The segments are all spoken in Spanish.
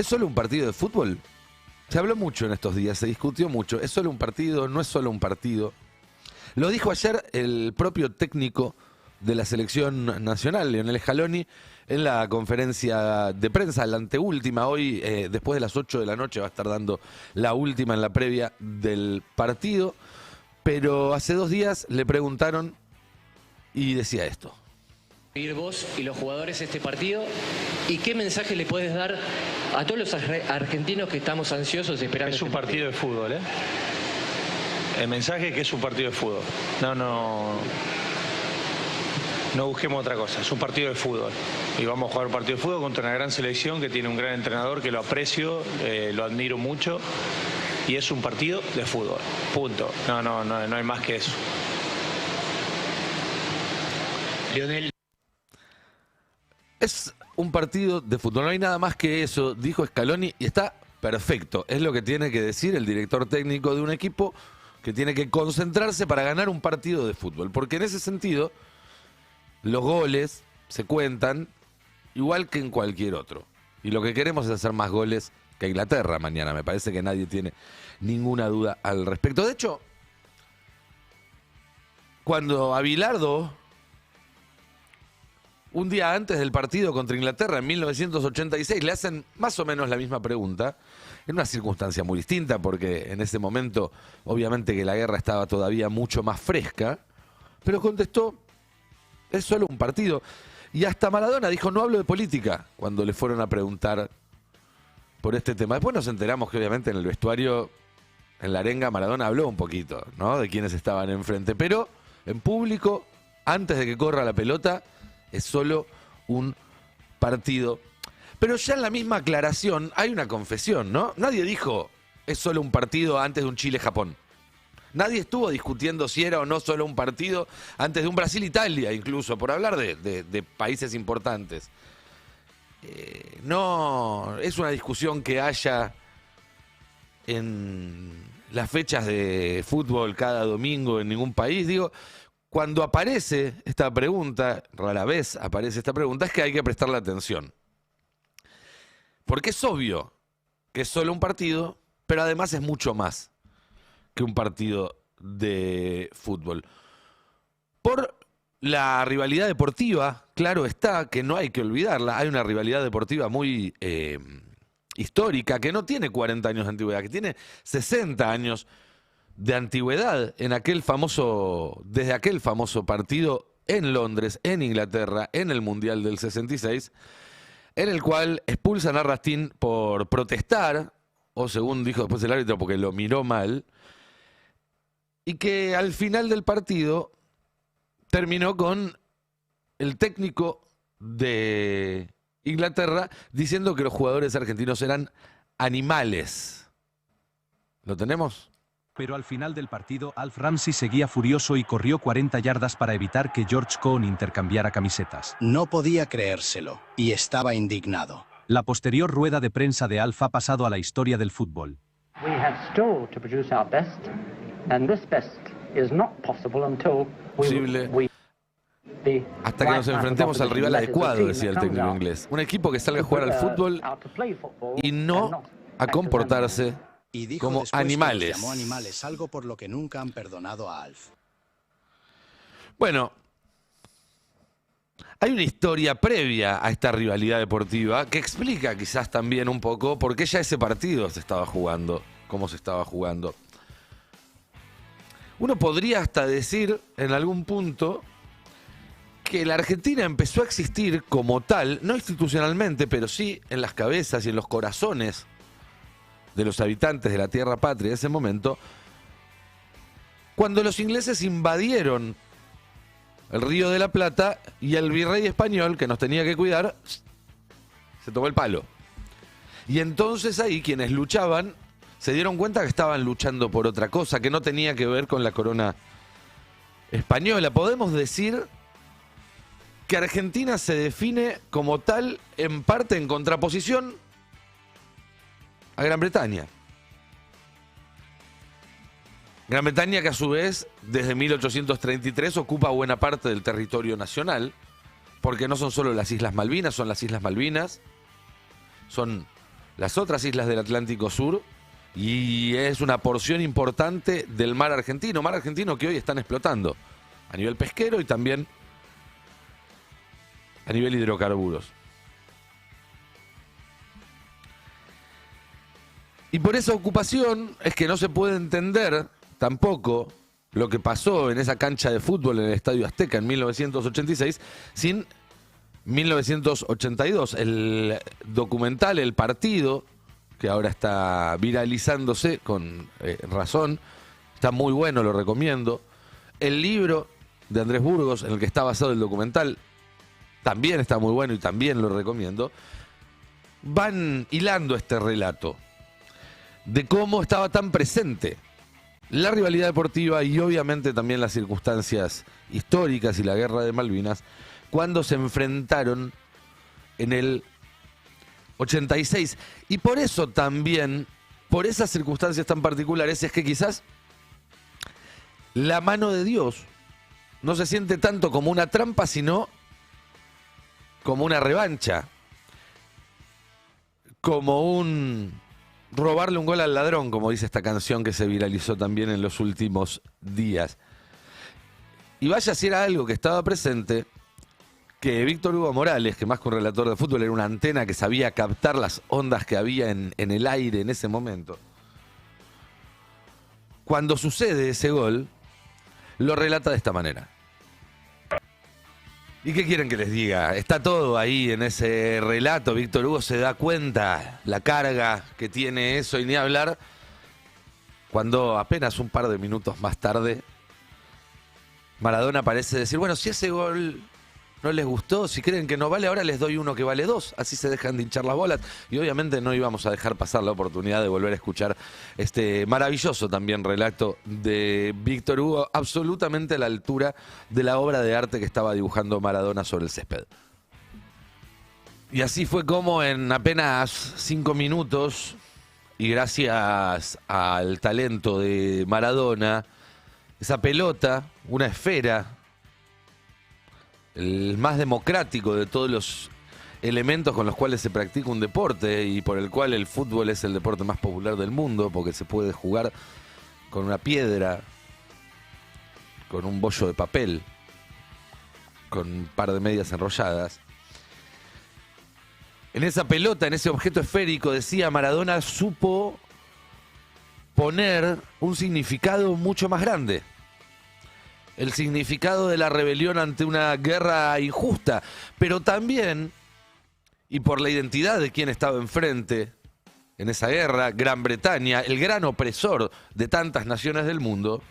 ¿Es solo un partido de fútbol? Se habló mucho en estos días, se discutió mucho. ¿Es solo un partido? ¿No es solo un partido? Lo dijo ayer el propio técnico de la selección nacional, Lionel Scaloni, en la conferencia de prensa, la anteúltima. Hoy, después de las 8 de la noche, va a estar dando la última en la previa del partido. Pero hace 2 días le preguntaron y decía esto. Ir vos y los jugadores este partido, y qué mensaje le puedes dar a todos los argentinos que estamos ansiosos esperando. Es un partido de fútbol, ¿eh? El mensaje es que es un partido de fútbol. No busquemos otra cosa. Es un partido de fútbol. Y vamos a jugar un partido de fútbol contra una gran selección que tiene un gran entrenador que lo aprecio, lo admiro mucho. Y es un partido de fútbol. Punto. No hay más que eso. Lionel. Es un partido de fútbol, no hay nada más que eso, dijo Scaloni, y está perfecto. Es lo que tiene que decir el director técnico de un equipo que tiene que concentrarse para ganar un partido de fútbol. Porque en ese sentido, los goles se cuentan igual que en cualquier otro. Y lo que queremos es hacer más goles que Inglaterra mañana. Me parece que nadie tiene ninguna duda al respecto. De hecho, cuando a Bilardo, un día antes del partido contra Inglaterra en 1986, le hacen más o menos la misma pregunta, en una circunstancia muy distinta, porque en ese momento, obviamente que la guerra estaba todavía mucho más fresca, pero contestó, es solo un partido. Y hasta Maradona dijo, no hablo de política, cuando le fueron a preguntar por este tema. Después nos enteramos que obviamente en el vestuario, en la arenga, Maradona habló un poquito, ¿no?, de quienes estaban enfrente, pero en público, antes de que corra la pelota, es solo un partido. Pero ya en la misma aclaración hay una confesión, ¿no? Nadie dijo, es solo un partido antes de un Chile-Japón. Nadie estuvo discutiendo si era o no solo un partido antes de un Brasil-Italia, incluso, por hablar de países importantes. No es una discusión que haya en las fechas de fútbol cada domingo en ningún país. Digo, cuando aparece esta pregunta, rara vez aparece esta pregunta, es que hay que prestarle atención. Porque es obvio que es solo un partido, pero además es mucho más que un partido de fútbol. Por la rivalidad deportiva, claro está, que no hay que olvidarla. Hay una rivalidad deportiva muy histórica, que no tiene 40 años de antigüedad, que tiene 60 años de antigüedad desde aquel famoso partido en Londres, en Inglaterra, en el Mundial del 66, en el cual expulsan a Rastin por protestar, o según dijo después el árbitro, porque lo miró mal, y que al final del partido terminó con el técnico de Inglaterra diciendo que los jugadores argentinos eran animales. ¿Lo tenemos? Pero al final del partido, Alf Ramsey seguía furioso y corrió 40 yardas para evitar que George Cohn intercambiara camisetas. No podía creérselo y estaba indignado. La posterior rueda de prensa de Alf ha pasado a la historia del fútbol. We have strove to produce our best, and this best is not possible until hasta que nos enfrentemos al rival adecuado, decía el técnico inglés. Un equipo que salga a jugar al fútbol y no a comportarse Y dijo como después animales. que los llamó animales, algo por lo que nunca han perdonado a Alf. Bueno, hay una historia previa a esta rivalidad deportiva que explica quizás también un poco por qué ya ese partido se estaba jugando, cómo se estaba jugando. Uno podría hasta decir en algún punto que la Argentina empezó a existir como tal, no institucionalmente, pero sí en las cabezas y en los corazones de los habitantes de la tierra patria de ese momento, cuando los ingleses invadieron el Río de la Plata y el virrey español, que nos tenía que cuidar, se tomó el palo. Y entonces ahí quienes luchaban se dieron cuenta que estaban luchando por otra cosa, que no tenía que ver con la corona española. Podemos decir que Argentina se define como tal en parte en contraposición a Gran Bretaña. Gran Bretaña que a su vez desde 1833 ocupa buena parte del territorio nacional, porque no son solo las Islas Malvinas, son las Islas Malvinas, son las otras islas del Atlántico Sur y es una porción importante del mar argentino que hoy están explotando a nivel pesquero y también a nivel hidrocarburos. Y por esa ocupación es que no se puede entender tampoco lo que pasó en esa cancha de fútbol en el Estadio Azteca en 1986 sin 1982. El documental El Partido, que ahora está viralizándose con razón, está muy bueno, lo recomiendo. El libro de Andrés Burgos, en el que está basado el documental, también está muy bueno y también lo recomiendo. Van hilando este relato de cómo estaba tan presente la rivalidad deportiva y obviamente también las circunstancias históricas y la guerra de Malvinas cuando se enfrentaron en el 86. Y por eso también, por esas circunstancias tan particulares, es que quizás la mano de Dios no se siente tanto como una trampa, sino como una revancha, como un robarle un gol al ladrón, como dice esta canción que se viralizó también en los últimos días. Y vaya si era algo que estaba presente, que Víctor Hugo Morales, que más que un relator de fútbol era una antena que sabía captar las ondas que había en el aire en ese momento. Cuando sucede ese gol, lo relata de esta manera. ¿Y qué quieren que les diga? Está todo ahí en ese relato. Víctor Hugo se da cuenta la carga que tiene eso y ni hablar cuando apenas un par de minutos más tarde Maradona parece decir, bueno, si ese gol no les gustó, si creen que no vale, ahora les doy uno que vale 2, así se dejan de hinchar las bolas. Y obviamente no íbamos a dejar pasar la oportunidad de volver a escuchar este maravilloso también relato de Víctor Hugo, absolutamente a la altura de la obra de arte que estaba dibujando Maradona sobre el césped. Y así fue como en apenas 5 minutos, y gracias al talento de Maradona, esa pelota, una esfera, el más democrático de todos los elementos con los cuales se practica un deporte y por el cual el fútbol es el deporte más popular del mundo, porque se puede jugar con una piedra, con un bollo de papel, con un par de medias enrolladas. En esa pelota, en ese objeto esférico, decía Maradona, supo poner un significado mucho más grande. El significado de la rebelión ante una guerra injusta, pero también, y por la identidad de quien estaba enfrente en esa guerra, Gran Bretaña, el gran opresor de tantas naciones del mundo,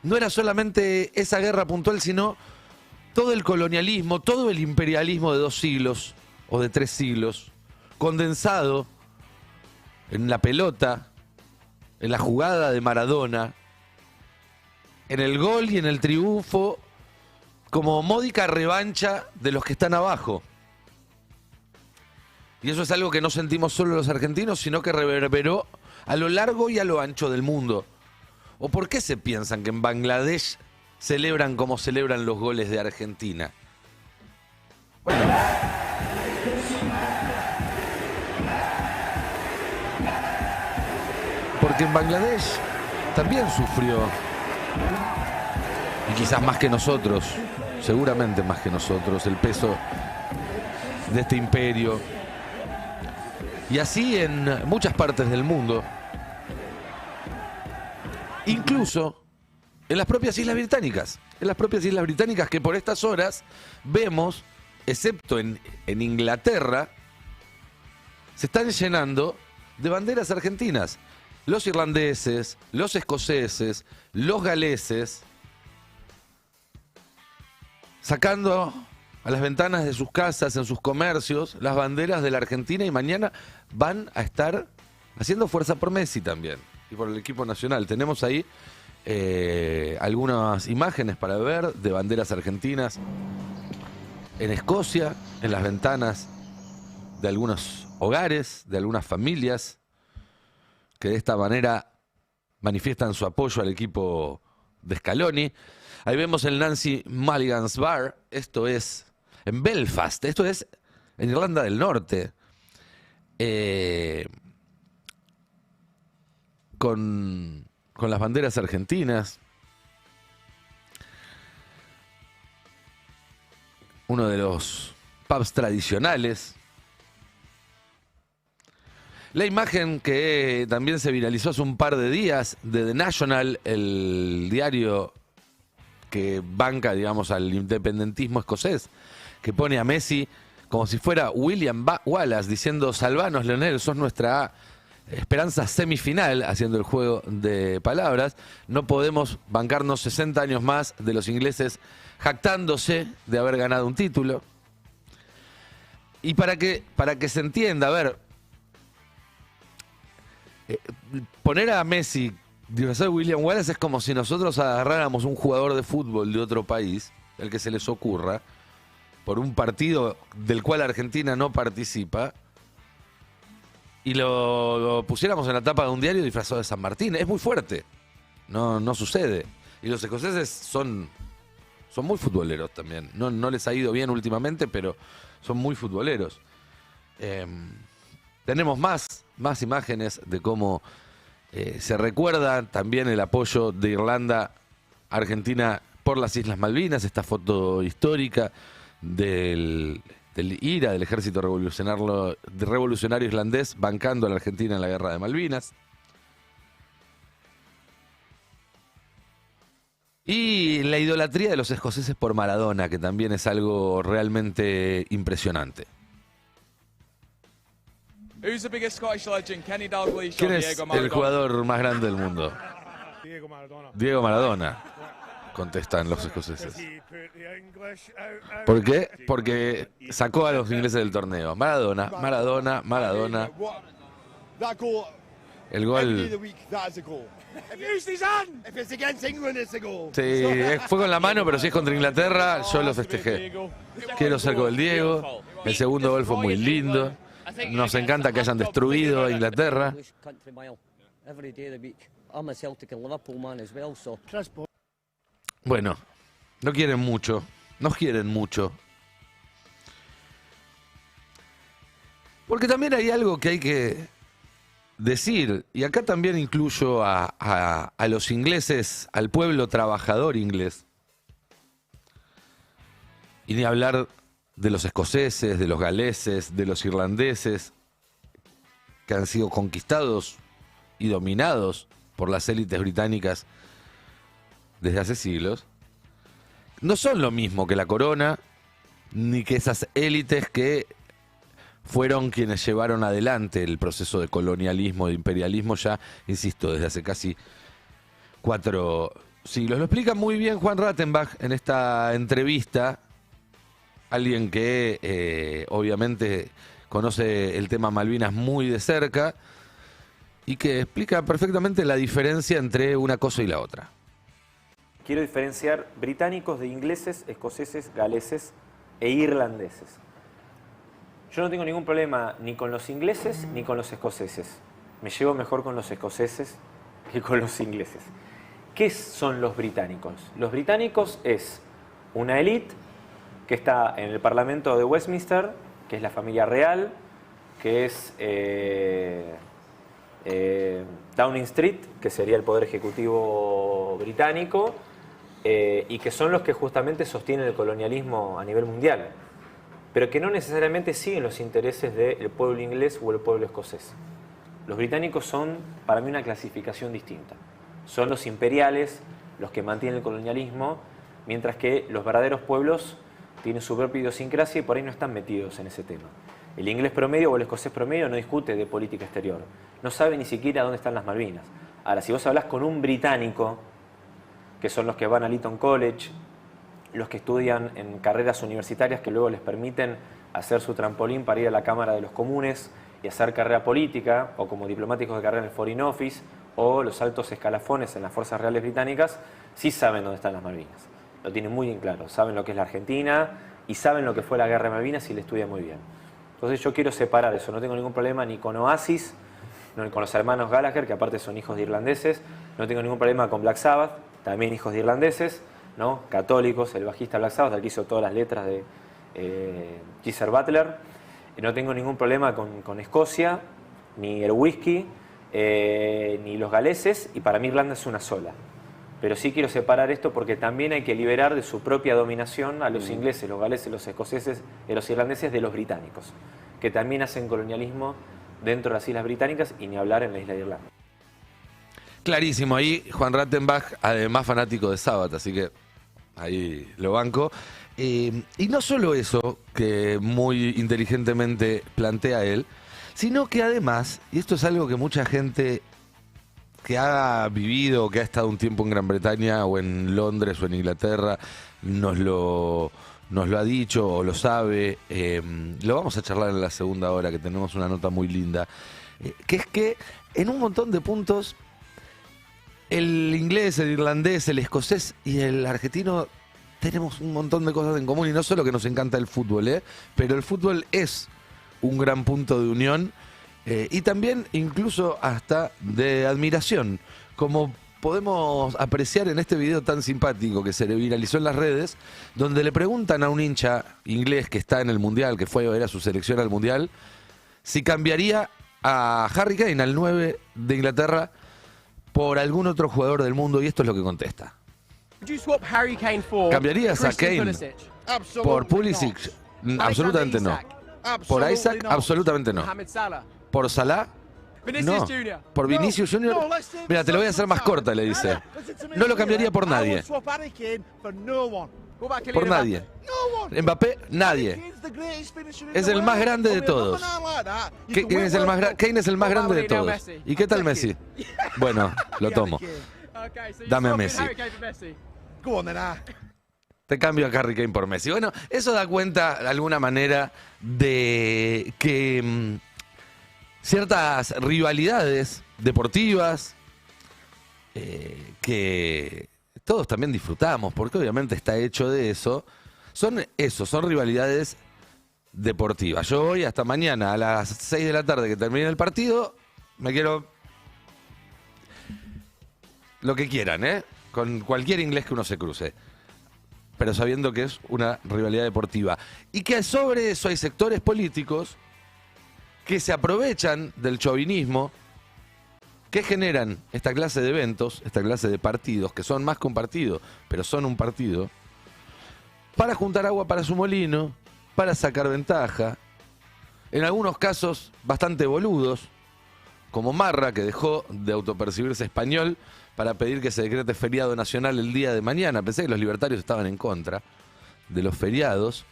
no era solamente esa guerra puntual, sino todo el colonialismo, todo el imperialismo de 2 siglos o de 3 siglos, condensado en la pelota, en la jugada de Maradona, en el gol y en el triunfo, como módica revancha de los que están abajo. Y eso es algo que no sentimos solo los argentinos, sino que reverberó a lo largo y a lo ancho del mundo. ¿O por qué se piensan que en Bangladesh celebran como celebran los goles de Argentina? Bueno, porque en Bangladesh también sufrió, y quizás más que nosotros, seguramente más que nosotros, el peso de este imperio. Y así en muchas partes del mundo, incluso en las propias Islas Británicas. En las propias Islas Británicas que por estas horas vemos, excepto en Inglaterra, se están llenando de banderas argentinas. Los irlandeses, los escoceses, los galeses, sacando a las ventanas de sus casas, en sus comercios, las banderas de la Argentina, y mañana van a estar haciendo fuerza por Messi también y por el equipo nacional. Tenemos ahí algunas imágenes para ver de banderas argentinas en Escocia, en las ventanas de algunos hogares, de algunas familias, que de esta manera manifiestan su apoyo al equipo de Scaloni. Ahí vemos el Nancy Mulligan's Bar, esto es en Belfast, esto es en Irlanda del Norte. con las banderas argentinas. Uno de los pubs tradicionales. La imagen que también se viralizó hace un par de días de The National, el diario que banca, digamos, al independentismo escocés, que pone a Messi como si fuera William Wallace diciendo: salvanos, Leonel, sos nuestra esperanza semifinal, haciendo el juego de palabras. No podemos bancarnos 60 años más de los ingleses jactándose de haber ganado un título. Y para que se entienda, a ver, poner a Messi disfrazado de William Wallace es como si nosotros agarráramos un jugador de fútbol de otro país, el que se les ocurra, por un partido del cual Argentina no participa, y lo pusiéramos en la tapa de un diario disfrazado de San Martín. Es muy fuerte. No sucede. Y los escoceses son muy futboleros también. No les ha ido bien últimamente, pero son muy futboleros. Tenemos más imágenes de cómo se recuerda también el apoyo de Irlanda a Argentina por las Islas Malvinas, esta foto histórica del IRA, del Ejército Revolucionario Islandés, bancando a la Argentina en la Guerra de Malvinas. Y la idolatría de los escoceses por Maradona, que también es algo realmente impresionante. Who's the biggest Scottish legend? Kenny Dalglish ¿Quién or es Diego el Maradona? jugador más grande del mundo? Diego Maradona. Diego Maradona, contestan los escoceses. ¿Por qué? Porque sacó a los ingleses del torneo. Maradona. El gol. Sí, fue con la mano, pero si es contra Inglaterra, yo lo festejé. Quiero ser como el Diego. El segundo gol fue muy lindo. Nos encanta que hayan destruido a Inglaterra. Bueno, no quieren mucho. Nos quieren mucho. Porque también hay algo que hay que decir, y acá también incluyo a los ingleses, al pueblo trabajador inglés. Y ni hablar de los escoceses, de los galeses, de los irlandeses, que han sido conquistados y dominados por las élites británicas desde hace siglos. No son lo mismo que la corona, ni que esas élites que fueron quienes llevaron adelante el proceso de colonialismo, de imperialismo, ya, insisto, desde hace casi 4 siglos. Lo explica muy bien Juan Rattenbach en esta entrevista, alguien que obviamente conoce el tema Malvinas muy de cerca y que explica perfectamente la diferencia entre una cosa y la otra. Quiero diferenciar británicos de ingleses, escoceses, galeses e irlandeses. Yo no tengo ningún problema ni con los ingleses ni con los escoceses. Me llevo mejor con los escoceses que con los ingleses. ¿Qué son los británicos? Los británicos es una élite que está en el Parlamento de Westminster, que es la familia real, que es Downing Street, que sería el poder ejecutivo británico, y que son los que justamente sostienen el colonialismo a nivel mundial, pero que no necesariamente siguen los intereses del pueblo inglés o el pueblo escocés. Los británicos son, para mí, una clasificación distinta. Son los imperiales, los que mantienen el colonialismo, mientras que los verdaderos pueblos tienen su propia idiosincrasia y por ahí no están metidos en ese tema. El inglés promedio o el escocés promedio no discute de política exterior, no sabe ni siquiera dónde están las Malvinas. Ahora, si vos hablás con un británico, que son los que van al Eton College, los que estudian en carreras universitarias que luego les permiten hacer su trampolín para ir a la Cámara de los Comunes y hacer carrera política, o como diplomáticos de carrera en el Foreign Office, o los altos escalafones en las Fuerzas Reales Británicas, sí saben dónde están las Malvinas. Lo tienen muy en claro, saben lo que es la Argentina y saben lo que fue la Guerra de Malvinas y la estudian muy bien. Entonces yo quiero separar eso, no tengo ningún problema ni con Oasis, ni con los hermanos Gallagher, que aparte son hijos de irlandeses, no tengo ningún problema con Black Sabbath, también hijos de irlandeses, ¿no? Católicos, el bajista Black Sabbath, el que hizo todas las letras de Geezer Butler, Y no tengo ningún problema con Escocia, ni el whisky, ni los galeses, y para mí Irlanda es una sola. Pero sí quiero separar esto porque también hay que liberar de su propia dominación a los ingleses, los galeses, los escoceses, los irlandeses de los británicos, que también hacen colonialismo dentro de las Islas Británicas y ni hablar en la isla de Irlanda. Clarísimo, ahí Juan Rattenbach, además fanático de Sabbath, así que ahí lo banco. Y no solo eso, que muy inteligentemente plantea él, sino que además, y esto es algo que mucha gente que ha vivido, que ha estado un tiempo en Gran Bretaña o en Londres o en Inglaterra, nos lo ha dicho o lo sabe, lo vamos a charlar en la segunda hora, que tenemos una nota muy linda, que es que en un montón de puntos el inglés, el irlandés, el escocés y el argentino tenemos un montón de cosas en común, y no solo que nos encanta el fútbol, pero el fútbol es un gran punto de unión. Y también incluso hasta de admiración, como podemos apreciar en este video tan simpático que se le viralizó en las redes, donde le preguntan a un hincha inglés que está en el Mundial, que fue a ver a su selección al Mundial, si cambiaría a Harry Kane, al 9 de Inglaterra, por algún otro jugador del mundo, y esto es lo que contesta. ¿Cambiarías a Kane por Pulisic? Absolutamente no. ¿Por Isaac? Absolutamente no. ¿Por Salah? No. ¿Por Vinicius Junior? Mira, te lo voy a hacer más corta, le dice. No lo cambiaría por nadie. Por nadie. Mbappé, nadie. Es el más grande de todos. Kane es el más grande de todos. ¿Y qué tal Messi? Bueno, lo tomo. Dame a Messi. Te cambio a Harry Kane por Messi. Bueno, eso da cuenta de alguna manera de que ciertas rivalidades deportivas que todos también disfrutamos, porque obviamente está hecho de eso, son rivalidades deportivas. Yo hoy hasta mañana a las 6 de la tarde que termine el partido, me quiero lo que quieran, con cualquier inglés que uno se cruce, pero sabiendo que es una rivalidad deportiva. Y que sobre eso hay sectores políticos que se aprovechan del chauvinismo, que generan esta clase de eventos, esta clase de partidos, que son más que un partido, pero son un partido, para juntar agua para su molino, para sacar ventaja, en algunos casos bastante boludos, como Marra, que dejó de autopercibirse español para pedir que se decrete feriado nacional el día de mañana. Pensé que los libertarios estaban en contra de los feriados.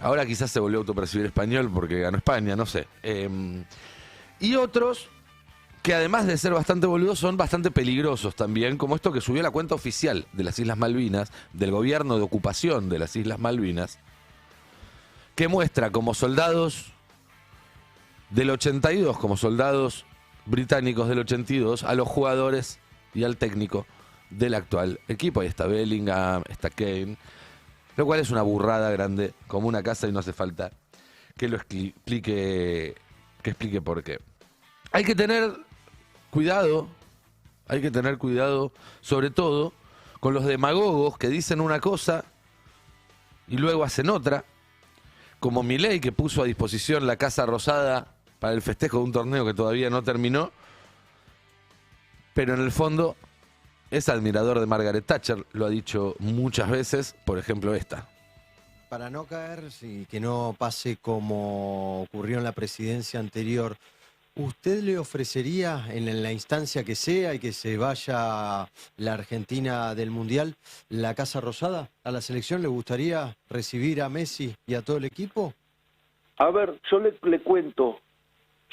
Ahora quizás se volvió a autopercibir español porque ganó España, no sé. Y otros que además de ser bastante boludos son bastante peligrosos también, como esto que subió la cuenta oficial de las Islas Malvinas, del gobierno de ocupación de las Islas Malvinas, que muestra como soldados del 82, como soldados británicos del 82, a los jugadores y al técnico del actual equipo. Ahí está Bellingham, está Kane, lo cual es una burrada grande, como una casa, y no hace falta que lo explique por qué. Hay que tener cuidado, sobre todo con los demagogos que dicen una cosa y luego hacen otra, como Milei, que puso a disposición la Casa Rosada para el festejo de un torneo que todavía no terminó, pero en el fondo es admirador de Margaret Thatcher, lo ha dicho muchas veces, por ejemplo esta. Para no caer, que no pase como ocurrió en la presidencia anterior, ¿usted le ofrecería en la instancia que sea y que se vaya la Argentina del Mundial la Casa Rosada a la selección? ¿Le gustaría recibir a Messi y a todo el equipo? A ver, yo le cuento,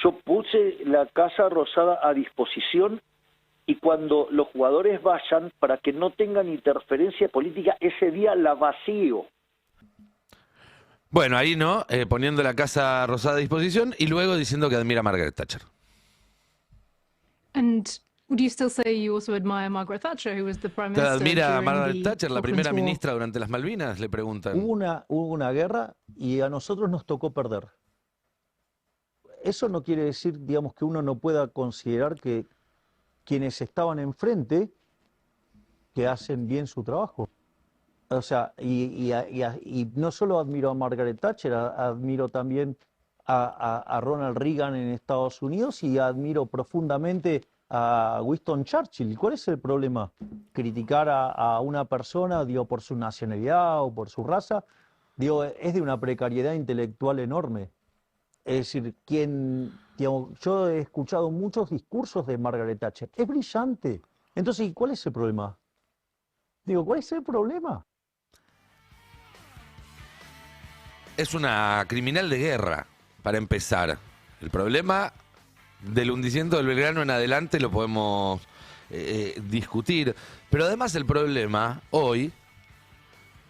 yo puse la Casa Rosada a disposición, y cuando los jugadores vayan, para que no tengan interferencia política, ese día la vacío. Bueno, ahí no, poniendo la Casa Rosada a disposición y luego diciendo que admira a Margaret Thatcher. And would you still say you also admire Margaret Thatcher, who was the prime minister? ¿Admira a Margaret the Thatcher, la primera Falklands War? ministra durante las Malvinas? Le preguntan. Hubo una guerra y a nosotros nos tocó perder. Eso no quiere decir, digamos, que uno no pueda considerar que quienes estaban enfrente que hacen bien su trabajo. O sea, y no solo admiro a Margaret Thatcher, admiro también a Ronald Reagan en Estados Unidos y admiro profundamente a Winston Churchill. ¿Cuál es el problema? Criticar a una persona, digo, por su nacionalidad o por su raza, digo, es de una precariedad intelectual enorme. Es decir, digamos, yo he escuchado muchos discursos de Margaret Thatcher. Es brillante. Entonces, ¿cuál es el problema? Digo, ¿cuál es el problema? Es una criminal de guerra, para empezar. El problema del hundimiento del Belgrano en adelante lo podemos discutir. Pero además el problema hoy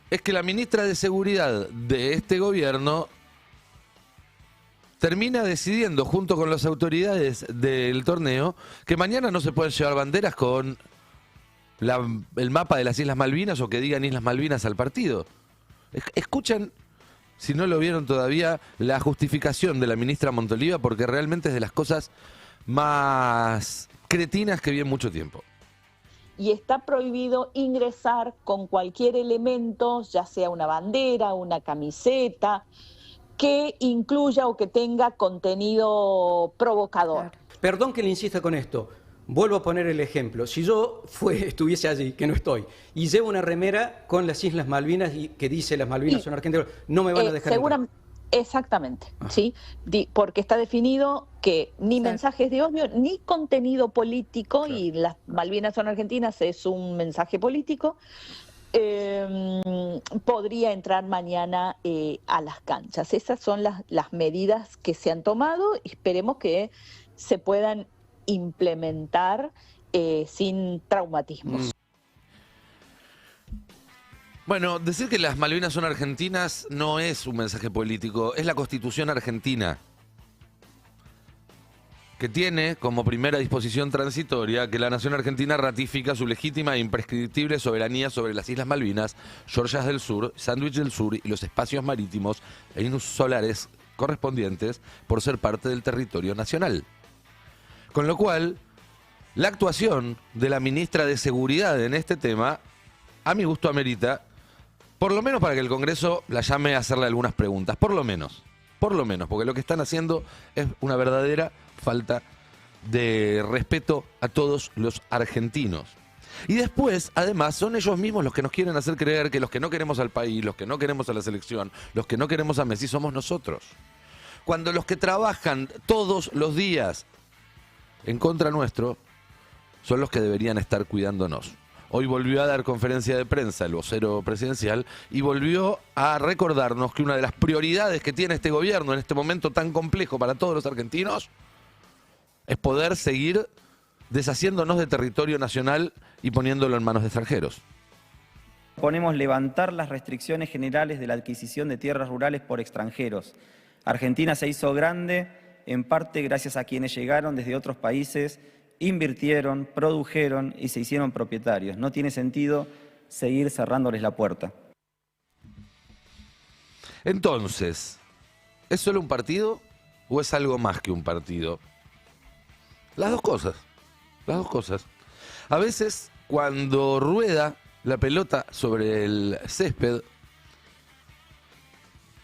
es que la ministra de Seguridad de este gobierno termina decidiendo, junto con las autoridades del torneo, que mañana no se pueden llevar banderas con el mapa de las Islas Malvinas o que digan Islas Malvinas al partido. Escuchen, si no lo vieron todavía, la justificación de la ministra Montoliva, porque realmente es de las cosas más cretinas que vi en mucho tiempo. Y está prohibido ingresar con cualquier elemento, ya sea una bandera, una camiseta, que incluya o que tenga contenido provocador. Perdón que le insista con esto. Vuelvo a poner el ejemplo. Si yo estuviese allí, que no estoy, y llevo una remera con las Islas Malvinas y que dice las Malvinas son argentinas, no me van a dejar entrar. Exactamente, ¿sí? Porque está definido que ni mensajes de odio ni contenido político, y las Malvinas son argentinas es un mensaje político, podría entrar mañana a las canchas. Esas son las medidas que se han tomado y esperemos que se puedan implementar sin traumatismos. Bueno, decir que las Malvinas son argentinas no es un mensaje político, es la Constitución argentina, que tiene como primera disposición transitoria que la nación argentina ratifica su legítima e imprescriptible soberanía sobre las Islas Malvinas, Georgias del Sur, Sandwich del Sur y los espacios marítimos e insulares correspondientes por ser parte del territorio nacional. Con lo cual, la actuación de la ministra de Seguridad en este tema, a mi gusto amerita, por lo menos para que el Congreso la llame a hacerle algunas preguntas, por lo menos, porque lo que están haciendo es una verdadera falta de respeto a todos los argentinos. Y después, además, son ellos mismos los que nos quieren hacer creer que los que no queremos al país, los que no queremos a la selección, los que no queremos a Messi somos nosotros. Cuando los que trabajan todos los días en contra nuestro son los que deberían estar cuidándonos. Hoy volvió a dar conferencia de prensa el vocero presidencial y volvió a recordarnos que una de las prioridades que tiene este gobierno en este momento tan complejo para todos los argentinos es poder seguir deshaciéndonos de territorio nacional y poniéndolo en manos de extranjeros. Proponemos levantar las restricciones generales de la adquisición de tierras rurales por extranjeros. Argentina se hizo grande en parte gracias a quienes llegaron desde otros países, invirtieron, produjeron y se hicieron propietarios. No tiene sentido seguir cerrándoles la puerta. Entonces, ¿es solo un partido o es algo más que un partido? Las dos cosas, las dos cosas. A veces, cuando rueda la pelota sobre el césped,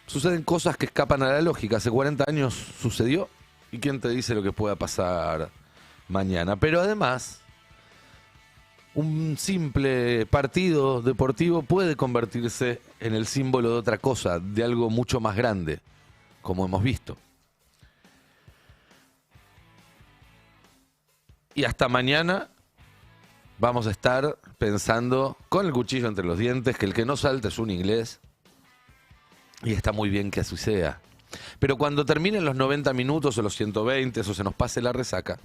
suceden cosas que escapan a la lógica. Hace 40 años sucedió y quién te dice lo que pueda pasar mañana. Pero además, un simple partido deportivo puede convertirse en el símbolo de otra cosa, de algo mucho más grande, como hemos visto. Y hasta mañana vamos a estar pensando con el cuchillo entre los dientes que el que no salta es un inglés. Y está muy bien que así sea. Pero cuando terminen los 90 minutos o los 120 o se nos pase la resaca,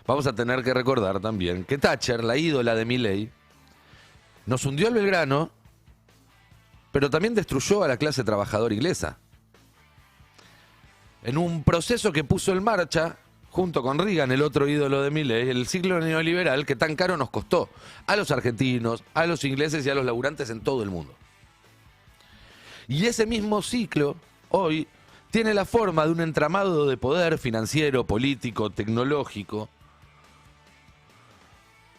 vamos a tener que recordar también que Thatcher, la ídola de Milei, nos hundió el Belgrano, pero también destruyó a la clase trabajadora inglesa. En un proceso que puso en marcha, junto con Reagan, el otro ídolo de Milei, el ciclo neoliberal que tan caro nos costó a los argentinos, a los ingleses y a los laburantes en todo el mundo. Y ese mismo ciclo, hoy, tiene la forma de un entramado de poder financiero, político, tecnológico,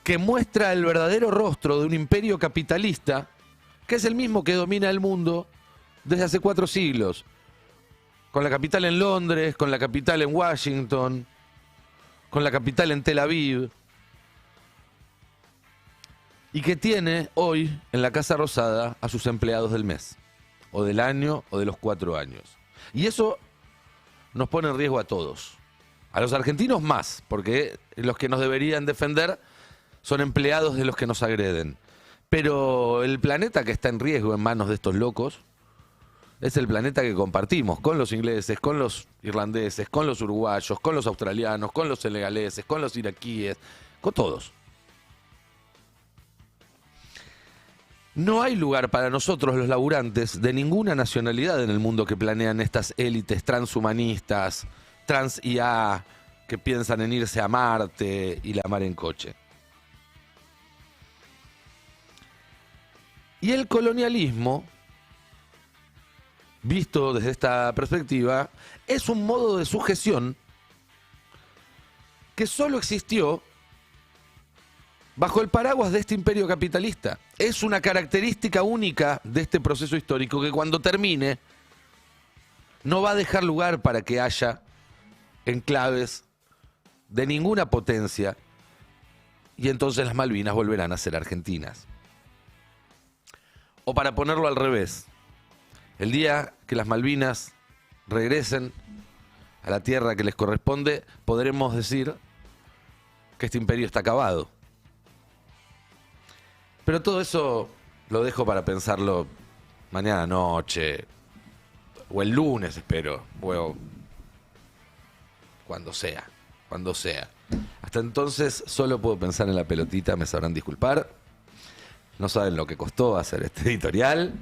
que muestra el verdadero rostro de un imperio capitalista que es el mismo que domina el mundo desde hace 4 siglos, con la capital en Londres, con la capital en Washington, con la capital en Tel Aviv, y que tiene hoy en la Casa Rosada a sus empleados del mes, o del año, o de los 4 años. Y eso nos pone en riesgo a todos. A los argentinos más, porque los que nos deberían defender son empleados de los que nos agreden. Pero el planeta que está en riesgo en manos de estos locos es el planeta que compartimos con los ingleses, con los irlandeses, con los uruguayos, con los australianos, con los senegaleses, con los iraquíes, con todos. No hay lugar para nosotros, los laburantes, de ninguna nacionalidad en el mundo que planean estas élites transhumanistas, trans-IA, que piensan en irse a Marte y la mar en coche. Y el colonialismo, visto desde esta perspectiva, es un modo de sujeción que solo existió bajo el paraguas de este imperio capitalista. Es una característica única de este proceso histórico que cuando termine no va a dejar lugar para que haya enclaves de ninguna potencia y entonces las Malvinas volverán a ser argentinas. O para ponerlo al revés, el día que las Malvinas regresen a la tierra que les corresponde, podremos decir que este imperio está acabado. Pero todo eso lo dejo para pensarlo mañana noche, o el lunes, espero, o cuando sea. Hasta entonces solo puedo pensar en la pelotita, me sabrán disculpar. No saben lo que costó hacer este editorial.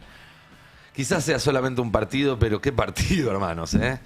Quizás sea solamente un partido, pero qué partido, hermanos, ¿eh?